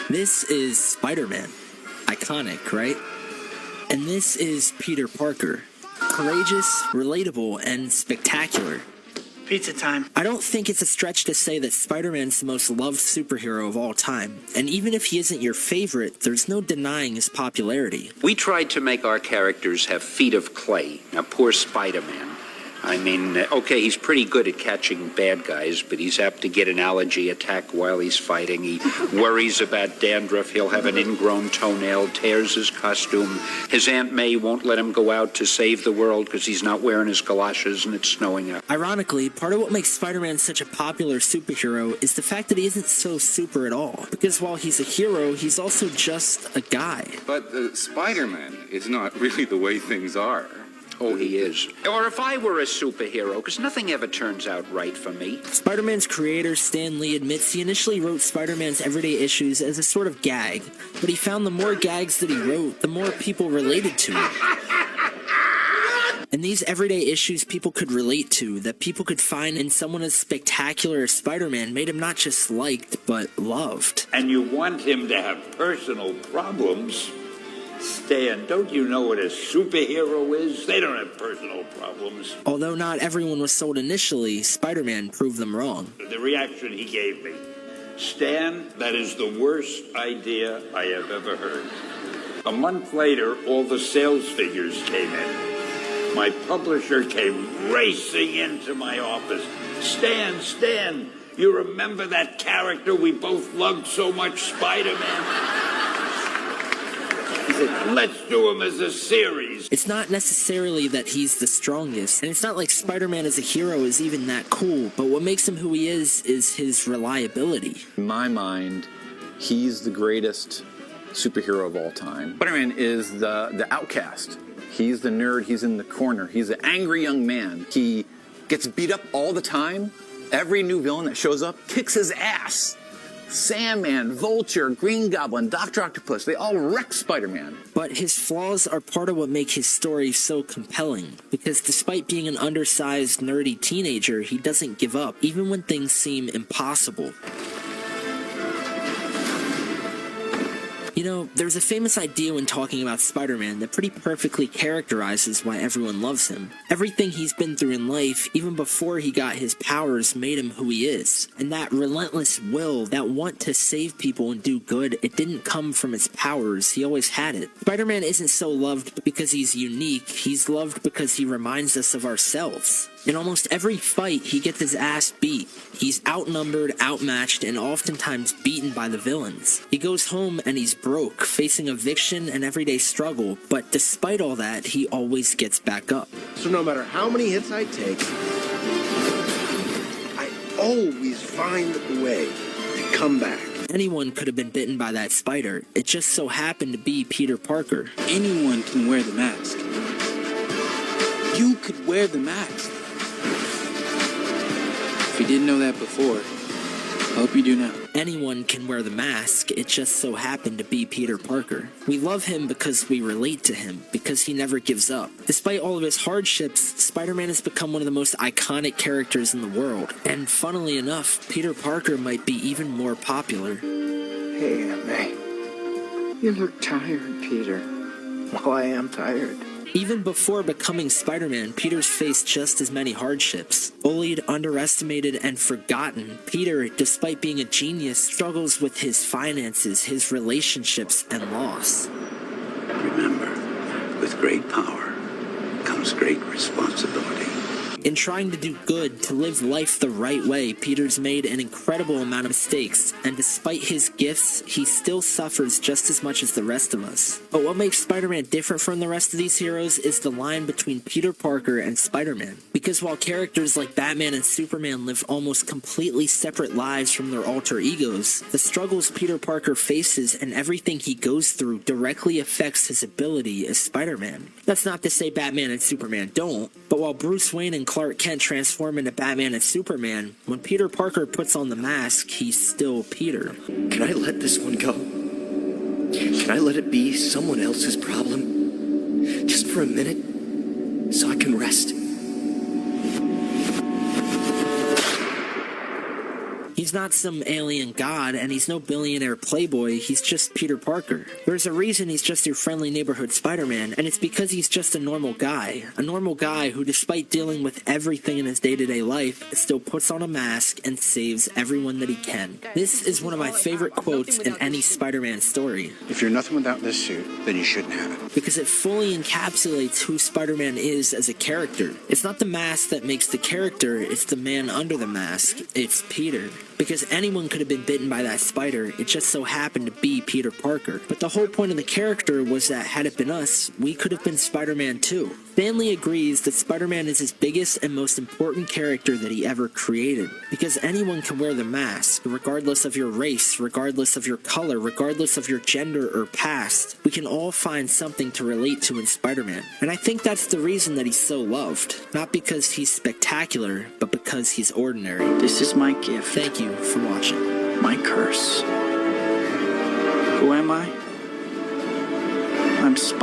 This is Spider-Man. Iconic, right? And this is Peter Parker. Courageous, relatable, and spectacular. Pizza time. I don't think it's a stretch to say that Spider-Man's the most loved superhero of all time. And even if he isn't your favorite, there's no denying his popularity. We tried to make our characters have feet of clay. Now, poor Spider-Man. I mean, okay, he's pretty good at catching bad guys, but he's apt to get an allergy attack while he's fighting. He worries about dandruff. He'll have an ingrown toenail, tears his costume. His Aunt May won't let him go out to save the world because he's not wearing his galoshes and it's snowing out. Ironically, part of what makes Spider-Man such a popular superhero is the fact that he isn't so super at all. Because while he's a hero, he's also just a guy. But Spider-Man is not really the way things are. Oh, he is. Or if I were a superhero, because nothing ever turns out right for me. Spider-Man's creator, Stan Lee, admits he initially wrote Spider-Man's everyday issues as a sort of gag, but he found the more gags that he wrote, the more people related to it. And these everyday issues people could relate to, that people could find in someone as spectacular as Spider-Man, made him not just liked, but loved. And you want him to have personal problems. Stan, don't you know what a superhero is? They don't have personal problems. Although not everyone was sold initially, Spider-Man proved them wrong. The reaction he gave me, Stan, that is the worst idea I have ever heard. A month later, all the sales figures came in. My publisher came racing into my office. Stan, you remember that character we both loved so much, Spider-Man? He said, let's do him as a series. It's not necessarily that he's the strongest, and it's not like Spider-Man as a hero is even that cool, but what makes him who he is his reliability. In my mind, he's the greatest superhero of all time. Spider-Man is the outcast. He's the nerd, he's in the corner, he's an angry young man. He gets beat up all the time. Every new villain that shows up kicks his ass. Sandman, Vulture, Green Goblin, Dr. Octopus, they all wreck Spider-Man. But his flaws are part of what make his story so compelling, because despite being an undersized, nerdy teenager, he doesn't give up, even when things seem impossible. You know, there's a famous idea when talking about Spider-Man that pretty perfectly characterizes why everyone loves him. Everything he's been through in life, even before he got his powers, made him who he is. And that relentless will, that want to save people and do good, it didn't come from his powers, he always had it. Spider-Man isn't so loved because he's unique, he's loved because he reminds us of ourselves. In almost every fight, he gets his ass beat. He's outnumbered, outmatched, and oftentimes beaten by the villains. He goes home and he's broke, facing eviction and everyday struggle, but despite all that, he always gets back up. So no matter how many hits I take, I always find a way to come back. Anyone could have been bitten by that spider. It just so happened to be Peter Parker. Anyone can wear the mask. You could wear the mask. If you didn't know that before, I hope you do now. Anyone can wear the mask, it just so happened to be Peter Parker. We love him because we relate to him, because he never gives up. Despite all of his hardships, Spider-Man has become one of the most iconic characters in the world. And funnily enough, Peter Parker might be even more popular. Hey, Aunt May. You look tired, Peter. Well, I am tired. Even before becoming Spider-Man, Peter's faced just as many hardships. Bullied, underestimated, and forgotten, Peter, despite being a genius, struggles with his finances, his relationships, and loss. Remember, with great power comes great responsibility. In trying to do good, to live life the right way, Peter's made an incredible amount of mistakes, and despite his gifts, he still suffers just as much as the rest of us. But what makes Spider-Man different from the rest of these heroes is the line between Peter Parker and Spider-Man. Because while characters like Batman and Superman live almost completely separate lives from their alter egos, the struggles Peter Parker faces and everything he goes through directly affects his ability as Spider-Man. That's not to say Batman and Superman don't, but while Bruce Wayne and Clark Kent transform into Batman and Superman, when Peter Parker puts on the mask, he's still Peter. Can I let this one go? Can I let it be someone else's problem? Just for a minute, so I can rest. He's not some alien god, and he's no billionaire playboy, he's just Peter Parker. There's a reason he's just your friendly neighborhood Spider-Man, and it's because he's just a normal guy who, despite dealing with everything in his day-to-day life, still puts on a mask and saves everyone that he can. This is one of my favorite quotes in any Spider-Man story. If you're nothing without this suit, then you shouldn't have it. Because it fully encapsulates who Spider-Man is as a character. It's not the mask that makes the character, it's the man under the mask. It's Peter. Because anyone could have been bitten by that spider, it just so happened to be Peter Parker. But the whole point of the character was that had it been us, we could have been Spider-Man too. Stanley agrees that Spider-Man is his biggest and most important character that he ever created. Because anyone can wear the mask, regardless of your race, regardless of your color, regardless of your gender or past. We can all find something to relate to in Spider-Man. And I think that's the reason that he's so loved. Not because he's spectacular, but because he's ordinary. This is my gift. Thank you for watching. My curse. Who am I? I'm